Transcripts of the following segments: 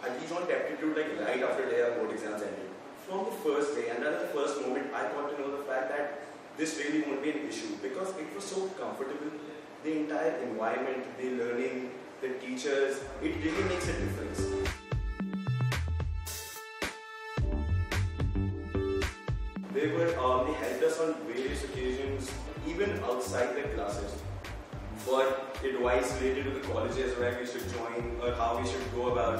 I joined aptitude like right after their board exams ended. From the first day and at the first moment, I got to know the fact that this really won't be an issue because it was so comfortable. The entire environment, the learning, the teachers, it really makes a difference. They helped us on various occasions, even outside the classes, for advice related to the colleges where we should join or how we should go about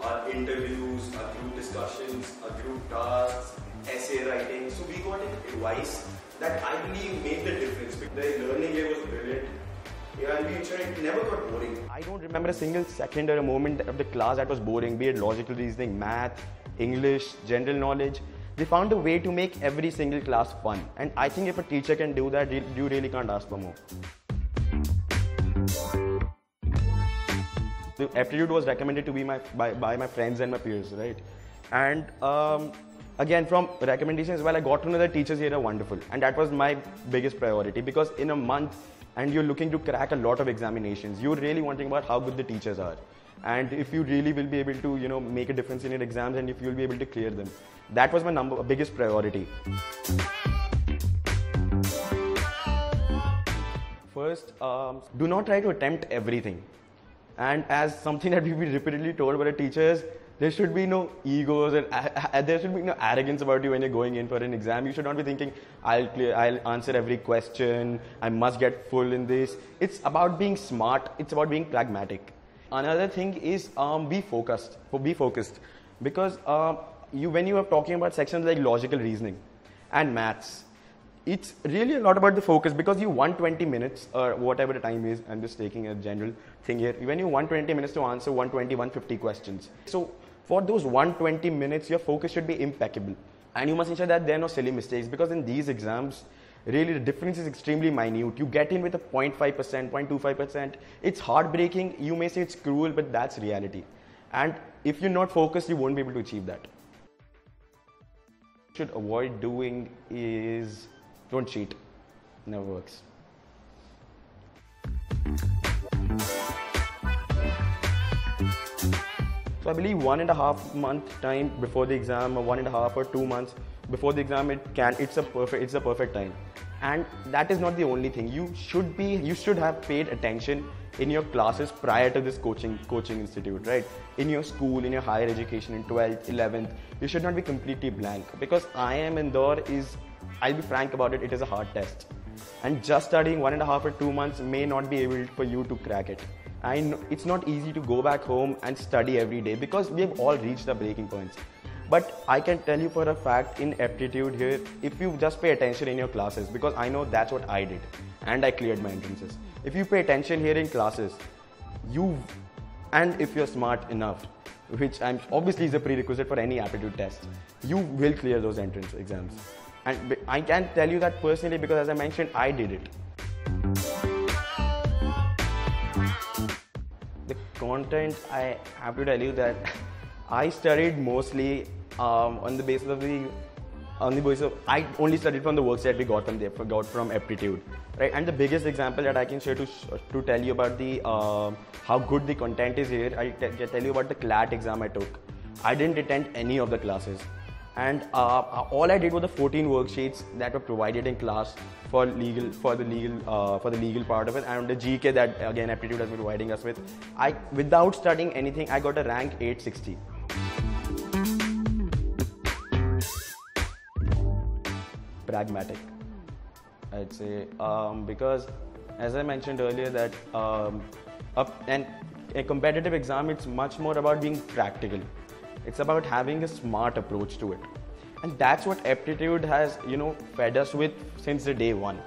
our interviews, our group discussions, our group tasks, essay writing. So we got advice that I believe made the difference. The learning here was brilliant. Yeah, and we ensured it never got boring. I don't remember a single second or a moment of the class that was boring, be it logical reasoning, math, English, general knowledge. They found a way to make every single class fun. And I think if a teacher can do that, you really can't ask for more. The aptitude was recommended to be by my friends and my peers, right? And again, from recommendations, I got to know that teachers here are wonderful. And that was my biggest priority because in a month, and you're looking to crack a lot of examinations, you're really wondering about how good the teachers are. And if you really will be able to, make a difference in your exams and if you'll be able to clear them. That was my biggest priority. First, do not try to attempt everything. And as something that we've been repeatedly told by the teachers, there should be no egos and there should be no arrogance about you when you're going in for an exam. You should not be thinking, I'll answer every question, I must get full in this. It's about being smart, it's about being pragmatic. Another thing is be focused. Because when you are talking about sections like logical reasoning and maths, it's really a lot about the focus because you want 20 minutes or whatever the time is. I'm just taking a general thing here. When you want 20 minutes to answer 120, 150 questions. So for those 120 minutes, your focus should be impeccable. And you must ensure that there are no silly mistakes because in these exams, really the difference is extremely minute. You get in with a 0.5%, 0.25%. It's heartbreaking. You may say it's cruel, but that's reality. And if you're not focused, you won't be able to achieve that. What you should avoid doing is don't cheat. Never works. So I believe 1.5 month time before the exam, or 1.5 or 2 months before the exam, it's a perfect time. And that is not the only thing. You should have paid attention in your classes prior to this coaching institute, right? In your school, in your higher education, in 12th, 11th, you should not be completely blank because IIM Indore I'll be frank about it, it is a hard test. And just studying 1.5 or 2 months may not be able for you to crack it. I know it's not easy to go back home and study every day because we have all reached the breaking points. But I can tell you for a fact in aptitude here, if you just pay attention in your classes, because I know that's what I did and I cleared my entrances. If you pay attention here in classes, and if you're smart enough, which obviously is a prerequisite for any aptitude test, you will clear those entrance exams. And I can tell you that personally because as I mentioned, I did it. The content, I have to tell you that I studied mostly on the basis of I only studied from the works that we got from aptitude, right? And the biggest example that I can share to tell you about the how good the content is here, I tell you about the CLAT exam I took. I didn't attend any of the classes. And all I did was the 14 worksheets that were provided in class for the legal part of it, and the GK that again aptitude has been providing us with. Without studying anything, I got a rank 860. Pragmatic, I'd say, because as I mentioned earlier that a competitive exam, it's much more about being practical. It's about having a smart approach to it. And that's what aptitude has, fed us with since the day one.